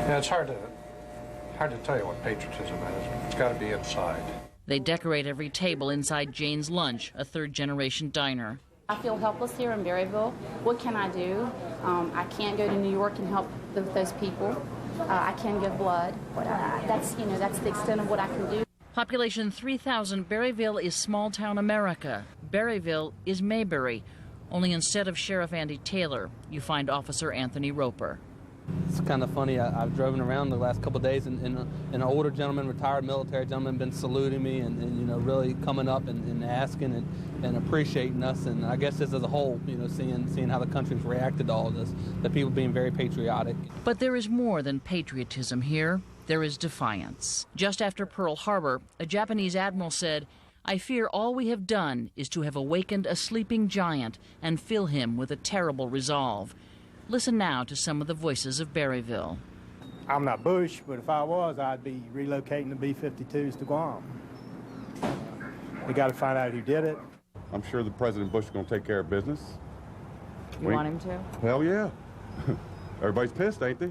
it's hard to tell you what patriotism is. It's got to be inside. They decorate every table inside Jane's Lunch, a third-generation diner. I feel helpless here in Berryville. What can I do? I can't go to New York and help those people. I can give blood, but that's the extent of what I can do. Population 3,000, Berryville is small-town America. Berryville is Mayberry, only instead of Sheriff Andy Taylor, you find Officer Anthony Roper. It's kind of funny. I've driven around the last couple of days, and an older gentleman, retired military gentleman, been saluting me and really coming up and asking and appreciating us. And I guess just as a whole, seeing how the country's reacted to all of this, the people being very patriotic. But there is more than patriotism here. There is defiance. Just after Pearl Harbor, a Japanese admiral said, "I fear all we have done is to have awakened a sleeping giant and fill him with a terrible resolve." Listen now to some of the voices of Berryville. I'm not Bush, but if I was, I'd be relocating the B-52s to Guam. We got to find out who did it. I'm sure the President Bush is going to take care of business. You want him to? Hell yeah. Everybody's pissed, ain't they?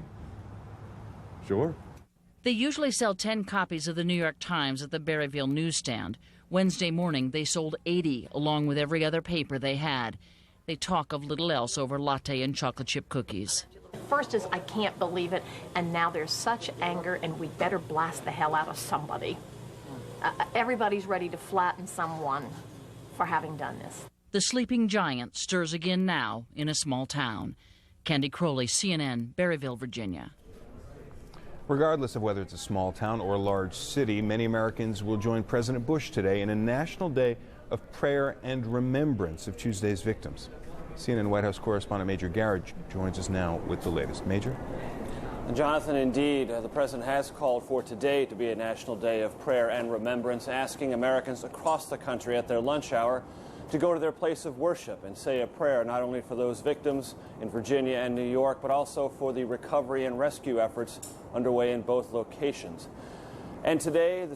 Sure. They usually sell 10 copies of the New York Times at the Berryville newsstand. Wednesday morning, they sold 80, along with every other paper they had. They talk of little else over latte and chocolate chip cookies. First is, I can't believe it, and now there's such anger, and we better blast the hell out of somebody. Everybody's ready to flatten someone for having done this. The sleeping giant stirs again now in a small town. Candy Crowley, CNN, Berryville, Virginia. Regardless of whether it's a small town or a large city, many Americans will join President Bush today in a national day of prayer and remembrance of Tuesday's victims. CNN White House correspondent Major Garrett joins us now with the latest. Major? Jonathan, indeed, the president has called for today to be a national day of prayer and remembrance, asking Americans across the country at their lunch hour to go to their place of worship and say a prayer not only for those victims in Virginia and New York, but also for the recovery and rescue efforts underway in both locations. And today,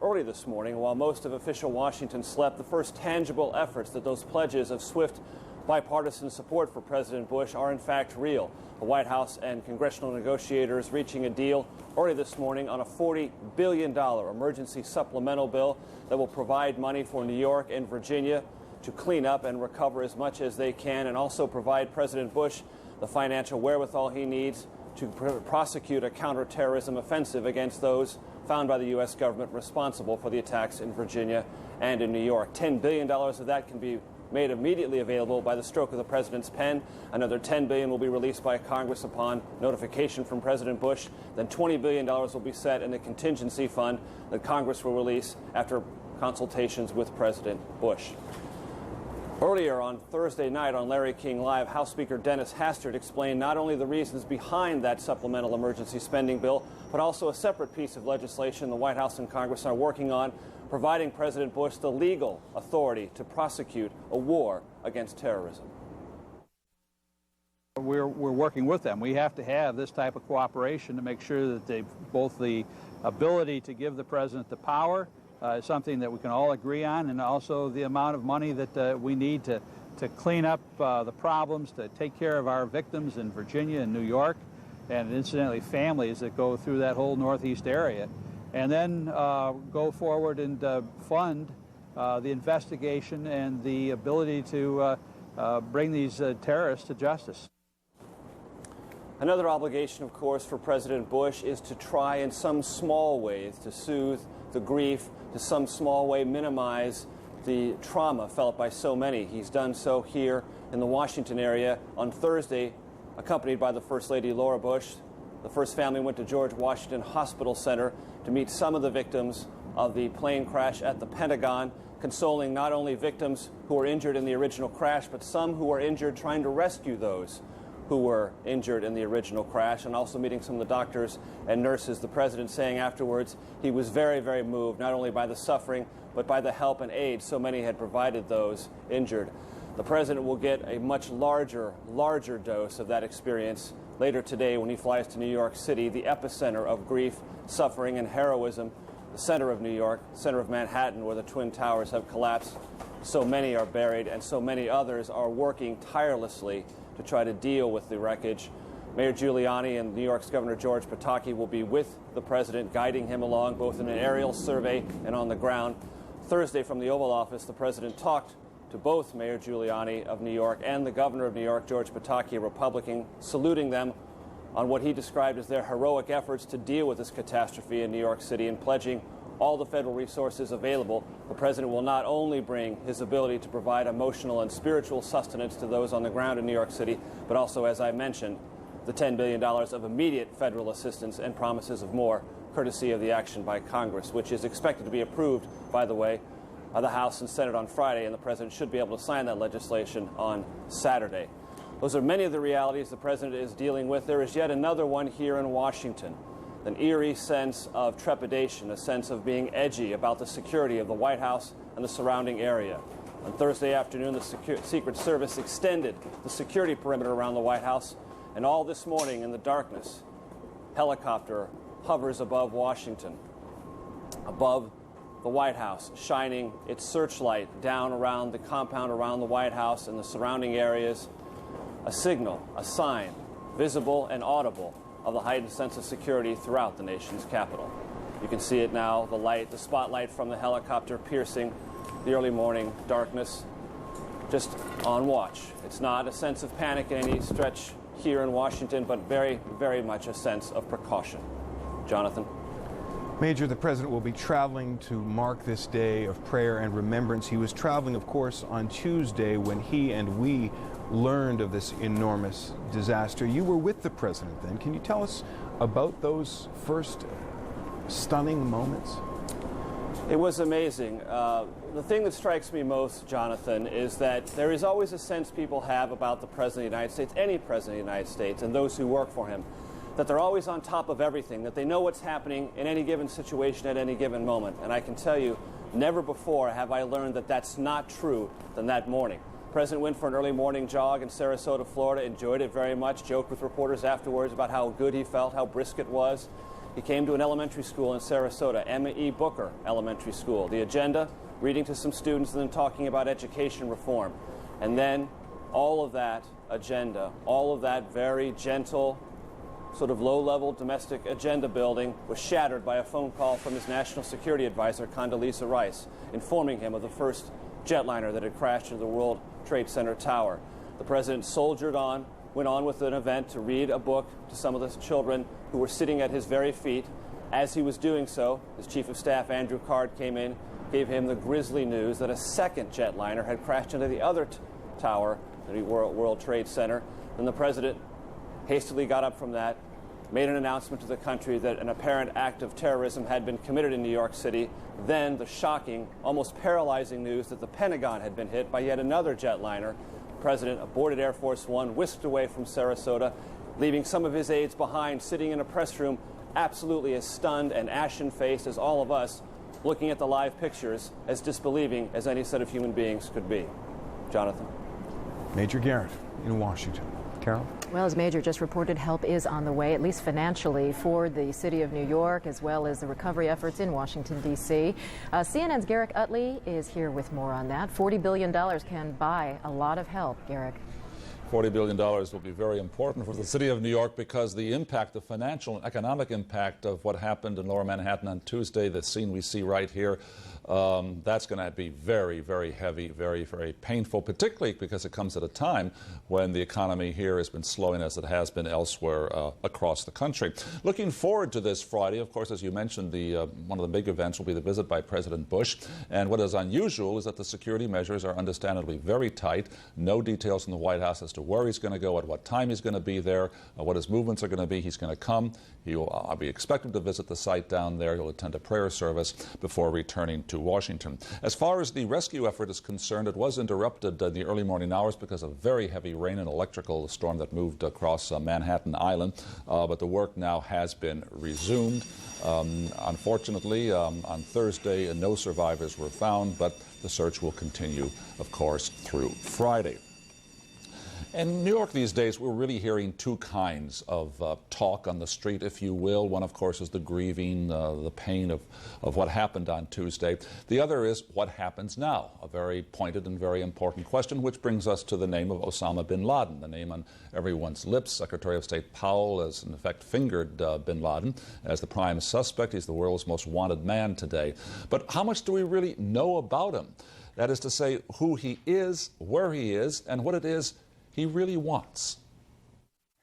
early this morning, while most of official Washington slept, the first tangible efforts that those pledges of swift bipartisan support for President Bush are in fact real. The White House and congressional negotiators reaching a deal early this morning on a $40 billion emergency supplemental bill that will provide money for New York and Virginia to clean up and recover as much as they can, and also provide President Bush the financial wherewithal he needs to prosecute a counterterrorism offensive against those found by the U.S. government responsible for the attacks in Virginia and in New York. $10 billion of that can be made immediately available by the stroke of the president's pen. Another $10 billion will be released by Congress upon notification from President Bush. Then $20 billion will be set in the contingency fund that Congress will release after consultations with President Bush. Earlier on Thursday night on Larry King Live, House Speaker Dennis Hastert explained not only the reasons behind that supplemental emergency spending bill, but also a separate piece of legislation the White House and Congress are working on, providing President Bush the legal authority to prosecute a war against terrorism. We're working with them. We have to have this type of cooperation to make sure that both the ability to give the president the power is something that we can all agree on, and also the amount of money that we need to clean up the problems, to take care of our victims in Virginia and New York, and incidentally families that go through that whole Northeast area. And then go forward and fund the investigation and the ability to bring these terrorists to justice. Another obligation, of course, for President Bush is to try in some small ways to soothe the grief, to some small way minimize the trauma felt by so many. He's done so here in the Washington area on Thursday, accompanied by the First Lady Laura Bush. The first family went to George Washington Hospital Center to meet some of the victims of the plane crash at the Pentagon, consoling not only victims who were injured in the original crash, but some who were injured trying to rescue those who were injured in the original crash, and also meeting some of the doctors and nurses. The president saying afterwards he was very, very moved, not only by the suffering, but by the help and aid so many had provided those injured. The president will get a much larger dose of that experience later today when he flies to New York City, the epicenter of grief, suffering, and heroism, the center of New York, center of Manhattan, where the Twin Towers have collapsed. So many are buried, and so many others are working tirelessly to try to deal with the wreckage. Mayor Giuliani and New York's Governor George Pataki will be with the president, guiding him along both in an aerial survey and on the ground. Thursday from the Oval Office, the president talked to both Mayor Giuliani of New York and the Governor of New York, George Pataki, a Republican, saluting them on what he described as their heroic efforts to deal with this catastrophe in New York City and pledging all the federal resources available. The president will not only bring his ability to provide emotional and spiritual sustenance to those on the ground in New York City, but also, as I mentioned, the $10 billion of immediate federal assistance and promises of more, courtesy of the action by Congress, which is expected to be approved, by the way, by the House and Senate on Friday, and the president should be able to sign that legislation on Saturday. Those are many of the realities the president is dealing with. There is yet another one here in Washington. An eerie sense of trepidation, a sense of being edgy about the security of the White House and the surrounding area. On Thursday afternoon, the Secret Service extended the security perimeter around the White House, and all this morning in the darkness, helicopter hovers above Washington, above the White House, shining its searchlight down around the compound around the White House and the surrounding areas, a signal, a sign, visible and audible, of the heightened sense of security throughout the nation's capital. You can see it now, the light, the spotlight from the helicopter piercing the early morning darkness, just on watch. It's not a sense of panic in any stretch here in Washington, but very, very much a sense of precaution. Jonathan. Major, the president will be traveling to mark this day of prayer and remembrance. He was traveling, of course, on Tuesday when he and we learned of this enormous disaster. You were with the president then. Can you tell us about those first stunning moments? It was amazing. The thing that strikes me most, Jonathan, is that there is always a sense people have about the President of the United States, any President of the United States, and those who work for him, that they're always on top of everything, that they know what's happening in any given situation at any given moment. And I can tell you, never before have I learned that that's not true than that morning. The president went for an early morning jog in Sarasota, Florida, enjoyed it very much, joked with reporters afterwards about how good he felt, how brisk it was. He came to an elementary school in Sarasota, Emma E. Booker Elementary School. The agenda, reading to some students and then talking about education reform. And then all of that agenda, all of that very gentle, sort of low-level domestic agenda building was shattered by a phone call from his national security advisor, Condoleezza Rice, informing him of the first jetliner that had crashed into the World Trade Center tower. The president soldiered on, went on with an event to read a book to some of the children who were sitting at his very feet. As he was doing so, his chief of staff, Andrew Card, came in, gave him the grisly news that a second jetliner had crashed into the other tower, the World Trade Center. And the president hastily got up from that, made an announcement to the country that an apparent act of terrorism had been committed in New York City. Then the shocking, almost paralyzing news that the Pentagon had been hit by yet another jetliner. The president aboarded Air Force One, whisked away from Sarasota, leaving some of his aides behind, sitting in a press room, absolutely as stunned and ashen-faced as all of us, looking at the live pictures, as disbelieving as any set of human beings could be. Jonathan. Major Garrett in Washington. Carol? Well, as Major just reported, help is on the way, at least financially, for the city of New York, as well as the recovery efforts in Washington, D.C. CNN's Garrick Utley is here with more on that. $40 billion can buy a lot of help, Garrick. $40 billion will be very important for the city of New York because the impact, the financial and economic impact of what happened in Lower Manhattan on Tuesday, the scene we see right here, That's going to be very, very heavy, very, very painful, particularly because it comes at a time when the economy here has been slowing as it has been elsewhere across the country. Looking forward to this Friday, of course, as you mentioned, one of the big events will be the visit by President Bush. And what is unusual is that the security measures are understandably very tight. No details from the White House as to where he's going to go, at what time he's going to be there, what his movements are going to be. He's going to come. He will be expected to visit the site down there. He'll attend a prayer service before returning to Washington. As far as the rescue effort is concerned, it was interrupted in the early morning hours because of very heavy rain and electrical storm that moved across Manhattan Island. But the work now has been resumed. Unfortunately, on Thursday, no survivors were found, but the search will continue, of course, through Friday. In New York these days, we're really hearing two kinds of talk on the street, if you will. One, of course, is the grieving, the pain of what happened on Tuesday. The other is what happens now, a very pointed and very important question, which brings us to the name of Osama bin Laden, the name on everyone's lips. Secretary of State Powell has, in effect, fingered bin Laden as the prime suspect. He's the world's most wanted man today. But how much do we really know about him? That is to say, who he is, where he is, and what it is he really wants.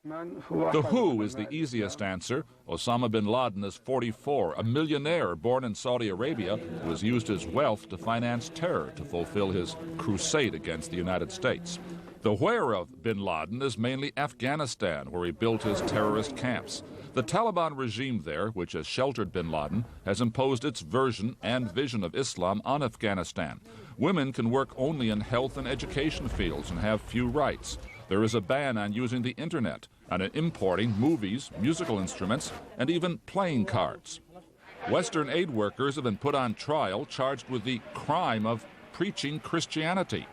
The who is the easiest answer. Osama bin Laden is 44, a millionaire born in Saudi Arabia who has used his wealth to finance terror to fulfill his crusade against the United States. The where of bin Laden is mainly Afghanistan, where he built his terrorist camps. The Taliban regime there, which has sheltered bin Laden, has imposed its version and vision of Islam on Afghanistan. Women can work only in health and education fields and have few rights. There is a ban on using the internet and on importing movies, musical instruments, and even playing cards. Western aid workers have been put on trial, charged with the crime of preaching Christianity.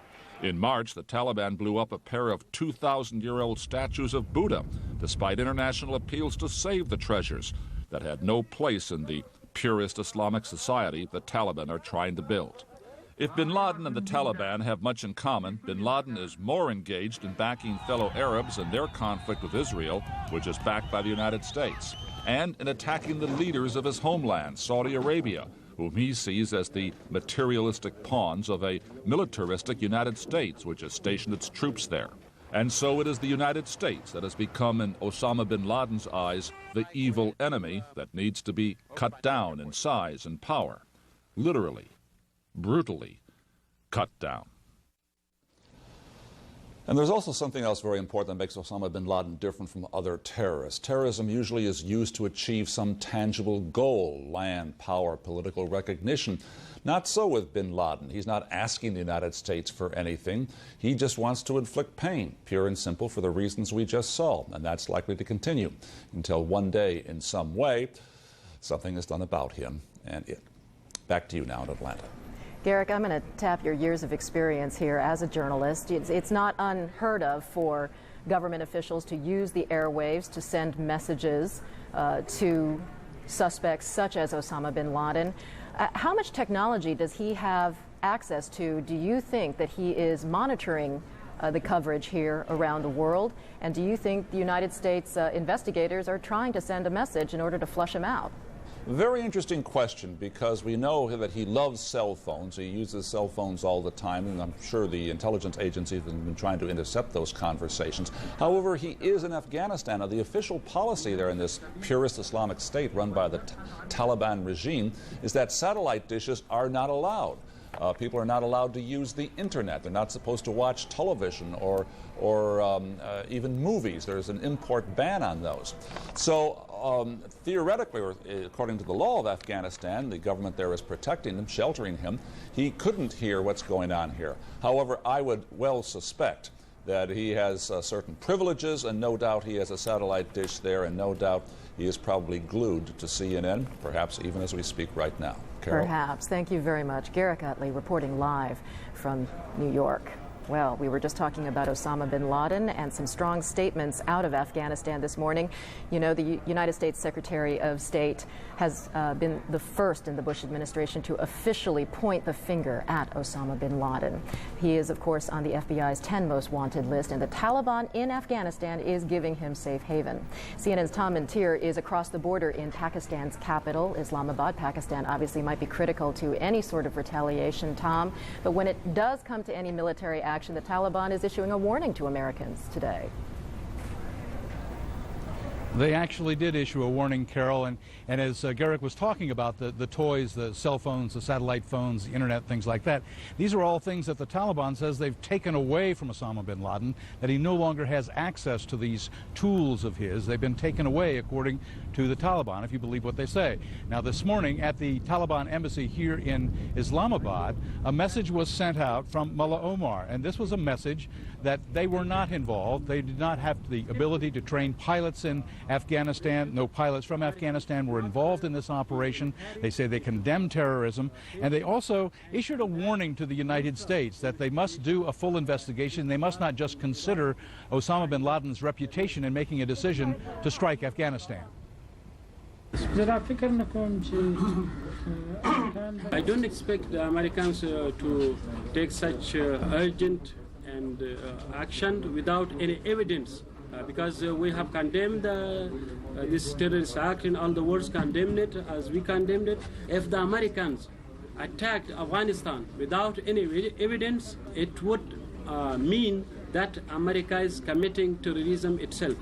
In March, the Taliban blew up a pair of 2,000-year-old statues of Buddha, despite international appeals to save the treasures that had no place in the purist Islamic society the Taliban are trying to build. If bin Laden and the Taliban have much in common, bin Laden is more engaged in backing fellow Arabs in their conflict with Israel, which is backed by the United States, and in attacking the leaders of his homeland, Saudi Arabia, whom he sees as the materialistic pawns of a militaristic United States, which has stationed its troops there. And so it is the United States that has become, in Osama bin Laden's eyes, the evil enemy that needs to be cut down in size and power. Literally, brutally cut down. And there's also something else very important that makes Osama bin Laden different from other terrorists. Terrorism usually is used to achieve some tangible goal, land, power, political recognition. Not so with bin Laden. He's not asking the United States for anything. He just wants to inflict pain, pure and simple, for the reasons we just saw. And that's likely to continue until one day, in some way, something is done about him and it. Back to you now in Atlanta. Garrick, I'm going to tap your years of experience here as a journalist. It's not unheard of for government officials to use the airwaves to send messages to suspects such as Osama bin Laden. How much technology does he have access to? Do you think that he is monitoring the coverage here around the world? And do you think the United States investigators are trying to send a message in order to flush him out? Very interesting question, because we know that he loves cell phones. He uses cell phones all the time, and I'm sure the intelligence agencies have been trying to intercept those conversations. However, he is in Afghanistan. Now, the official policy there in this purist Islamic state run by the Taliban regime is that satellite dishes are not allowed. People are not allowed to use the internet. They're not supposed to watch television or even movies. There's an import ban on those. So theoretically, or according to the law of Afghanistan, the government there is protecting him, sheltering him. He couldn't hear what's going on here. However, I would well suspect that he has certain privileges, and no doubt he has a satellite dish there, and no doubt he is probably glued to CNN, perhaps even as we speak right now. Carol? Perhaps. Thank you very much. Garrick Utley reporting live from New York. Well, we were just talking about Osama bin Laden and some strong statements out of Afghanistan this morning. You know, the United States Secretary of State has been the first in the Bush administration to officially point the finger at Osama bin Laden. He is, of course, on the FBI's 10 most wanted list, and the Taliban in Afghanistan is giving him safe haven. CNN's Tom Mantir is across the border in Pakistan's capital, Islamabad. Pakistan obviously might be critical to any sort of retaliation, Tom, but when it does come to any military action, the Taliban is issuing a warning to Americans today. They actually did issue a warning, Carol, and as Garrick was talking about, the toys, the cell phones, the satellite phones, the internet, things like that, these are all things that the Taliban says they've taken away from Osama bin Laden, that he no longer has access to these tools of his. They've been taken away, according to the Taliban, if you believe what they say. Now, this morning at the Taliban embassy here in Islamabad, a message was sent out from Mullah Omar, and this was a message that they were not involved. They did not have the ability to train pilots in Afghanistan. No pilots from Afghanistan were involved in this operation. They say they condemn terrorism, and they also issued a warning to the United States that they must do a full investigation. They must not just consider Osama bin Laden's reputation in making a decision to strike Afghanistan. I don't expect the Americans to take such urgent and action without any evidence, because we have condemned this terrorist act in all the world, condemned it as we condemned it. If the Americans attacked Afghanistan without any evidence, it would mean that America is committing terrorism itself.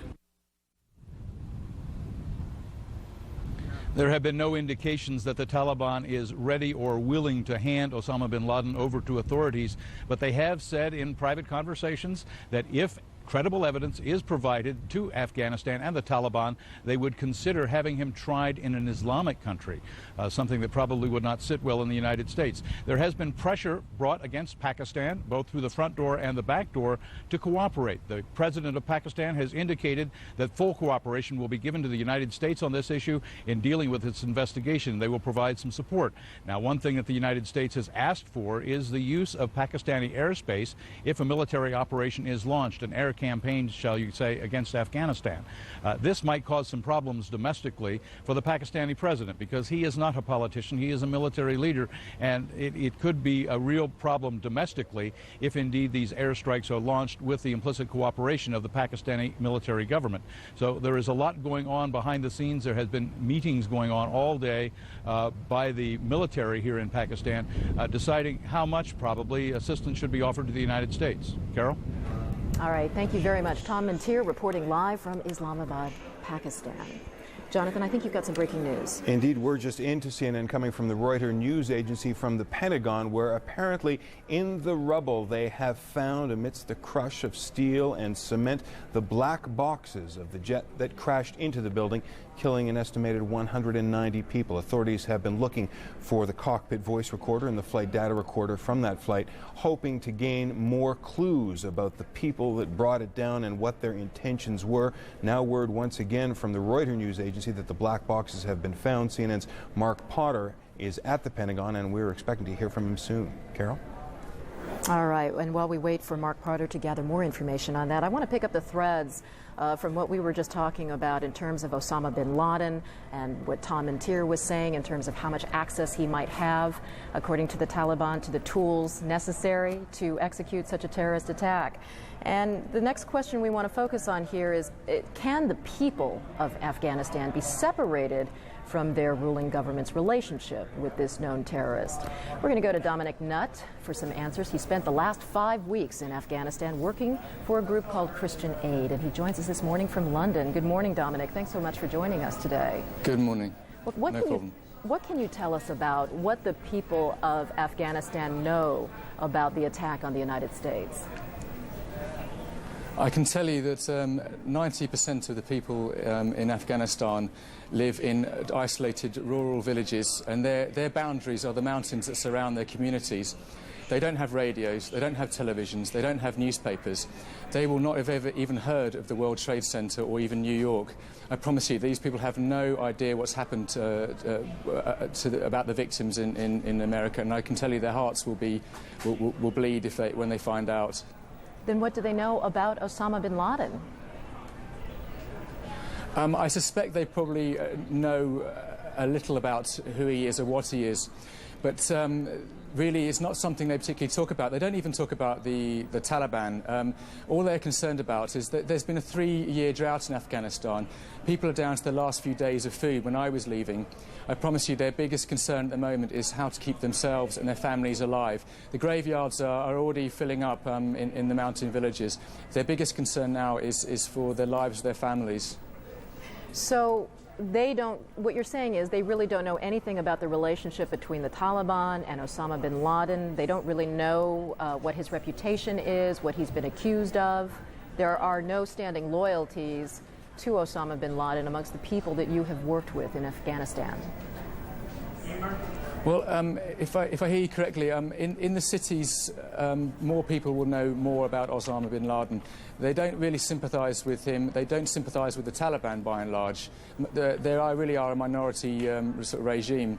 There have been no indications that the Taliban is ready or willing to hand Osama bin Laden over to authorities, but they have said in private conversations that if credible evidence is provided to Afghanistan and the Taliban, they would consider having him tried in an Islamic country, something that probably would not sit well in the United States. There has been pressure brought against Pakistan, both through the front door and the back door, to cooperate. The president of Pakistan has indicated that full cooperation will be given to the United States on this issue in dealing with its investigation. They will provide some support. Now, one thing that the United States has asked for is the use of Pakistani airspace if a military operation is launched, an air campaign, shall you say, against Afghanistan. This might cause some problems domestically for the Pakistani president, because he is not a politician, he is a military leader, and it could be a real problem domestically if indeed these airstrikes are launched with the implicit cooperation of the Pakistani military government. So there is a lot going on behind the scenes. There has been meetings going on all day by the military here in Pakistan deciding how much probably assistance should be offered to the United States. Carol? All right, thank you very much. Tom Mantir reporting live from Islamabad, Pakistan. Jonathan, I think you've got some breaking news. Indeed, we're just into CNN coming from the Reuters news agency from the Pentagon, where apparently in the rubble they have found, amidst the crush of steel and cement, the black boxes of the jet that crashed into the building, killing an estimated 190 people. Authorities have been looking for the cockpit voice recorder and the flight data recorder from that flight, hoping to gain more clues about the people that brought it down and what their intentions were. Now word once again from the Reuters news agency that the black boxes have been found. CNN's Mark Potter is at the Pentagon, and we're expecting to hear from him soon. Carol? All right, and while we wait for Mark Potter to gather more information on that, I want to pick up the threads from what we were just talking about in terms of Osama bin Laden and what Tom Mantir was saying in terms of how much access he might have, according to the Taliban, to the tools necessary to execute such a terrorist attack. And the next question we want to focus on here is, can the people of Afghanistan be separated from their ruling government's relationship with this known terrorist? We're going to go to Dominic Nutt for some answers. He spent the last 5 weeks in Afghanistan working for a group called Christian Aid, and he joins us this morning from London. Good morning, Dominic. Thanks so much for joining us today. Good morning. No problem. What can you tell us about what the people of Afghanistan know about the attack on the United States? I can tell you that 90% of the people in Afghanistan live in isolated rural villages, and their boundaries are the mountains that surround their communities. They don't have radios, they don't have televisions, they don't have newspapers. They will not have ever even heard of the World Trade Center or even New York. I promise you, these people have no idea what's happened about the victims in America, and I can tell you their hearts will bleed when they find out. Then what do they know about Osama bin Laden? I suspect they probably know a little about who he is or what he is, but really it's not something they particularly talk about. They don't even talk about the Taliban. All they're concerned about is that there's been a 3-year drought in Afghanistan. People are down to the last few days of food. When I was leaving, I promise you their biggest concern at the moment is how to keep themselves and their families alive. The graveyards are already filling up in the mountain villages. Their biggest concern now is for the lives of their families. So what you're saying is they really don't know anything about the relationship between the Taliban and Osama bin Laden. They don't really know what his reputation is, what he's been accused of. There are no standing loyalties to Osama bin Laden amongst the people that you have worked with in Afghanistan. Well, if I hear you correctly, in the cities, more people will know more about Osama bin Laden. They don't really sympathise with him. They don't sympathise with the Taliban, by and large. They really are a minority sort of regime.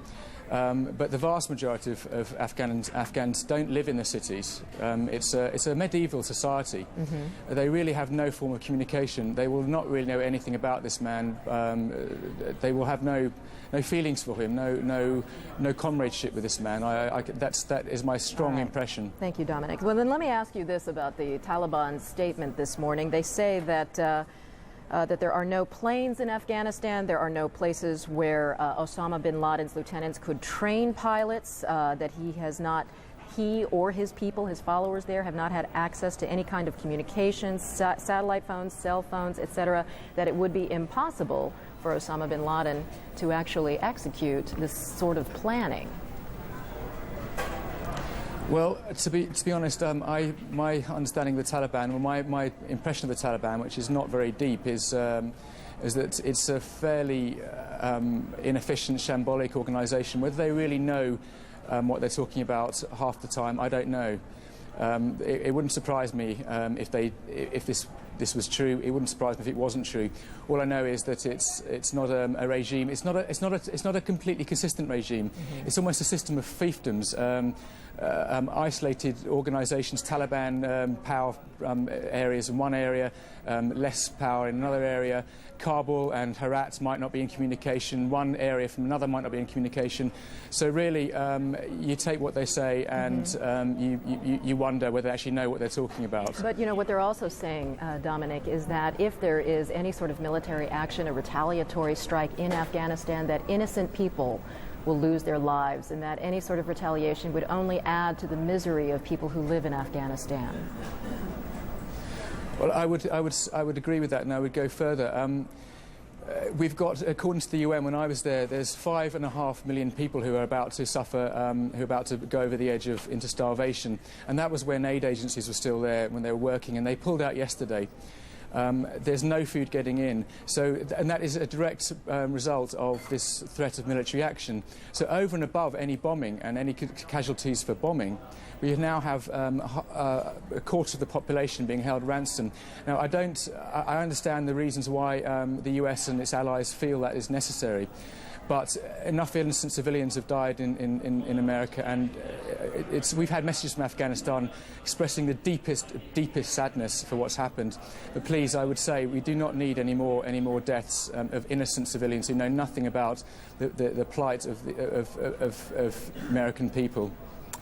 But the vast majority of Afghans don't live in the cities. It's a medieval society. Mm-hmm. They really have no form of communication. They will not really know anything about this man. They will have no feelings for him, no comradeship with this man. That is my strong impression. Thank you, Dominic. Well, then let me ask you this about the Taliban's statement this morning. They say that there are no planes in Afghanistan, there are no places where Osama bin Laden's lieutenants could train pilots, that he or his people, his followers there, have not had access to any kind of communications, satellite phones, cell phones, etc., that it would be impossible for Osama bin Laden to actually execute this sort of planning. Well, to be honest, my understanding of the Taliban, or my impression of the Taliban, which is not very deep, is that it's a fairly inefficient, shambolic organisation. Whether they really know what they're talking about half the time, I don't know. It wouldn't surprise me if this was true. It wouldn't surprise me if it wasn't true. All I know is that it's not a regime. It's not a completely consistent regime. Mm-hmm. It's almost a system of fiefdoms. Isolated organisations, Taliban power areas in one area, less power in another area. Kabul and Herat might not be in communication. One area from another might not be in communication. So really, you take what they say and you wonder whether they actually know what they're talking about. But you know what they're also saying, Dominic, is that if there is any sort of military action, a retaliatory strike in Afghanistan, that innocent people will lose their lives, and that any sort of retaliation would only add to the misery of people who live in Afghanistan. Well, I would agree with that, and I would go further. We've got, according to the UN, when I was there, there's 5.5 million people who are about to suffer, who are about to go over the edge into starvation, and that was when aid agencies were still there, when they were working, and they pulled out yesterday. There's no food getting in, and that is a direct result of this threat of military action. So over and above any bombing and any casualties for bombing, we now have a quarter of the population being held ransom. Now, I understand the reasons why the US and its allies feel that is necessary. But enough innocent civilians have died in America, and we've had messages from Afghanistan expressing the deepest sadness for what's happened. But please, I would say, we do not need any more deaths of innocent civilians who know nothing about the plight of American people.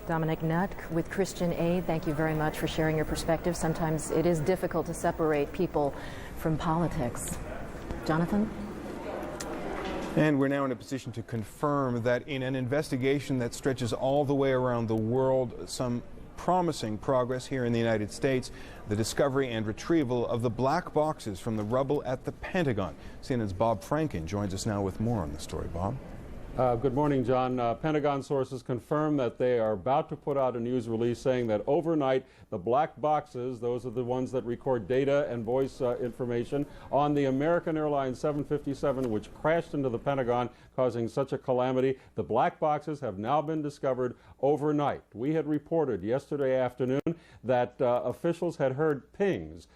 Dominic Nutt with Christian Aid, thank you very much for sharing your perspective. Sometimes it is difficult to separate people from politics. Jonathan? And we're now in a position to confirm that in an investigation that stretches all the way around the world, some promising progress here in the United States, the discovery and retrieval of the black boxes from the rubble at the Pentagon. CNN's Bob Franken joins us now with more on the story. Bob? Good morning, John. Pentagon sources confirm that they are about to put out a news release saying that overnight the black boxes, those are the ones that record data and voice information, on the American Airlines 757, which crashed into the Pentagon, causing such a calamity. The black boxes have now been discovered overnight. We had reported yesterday afternoon that officials had heard pings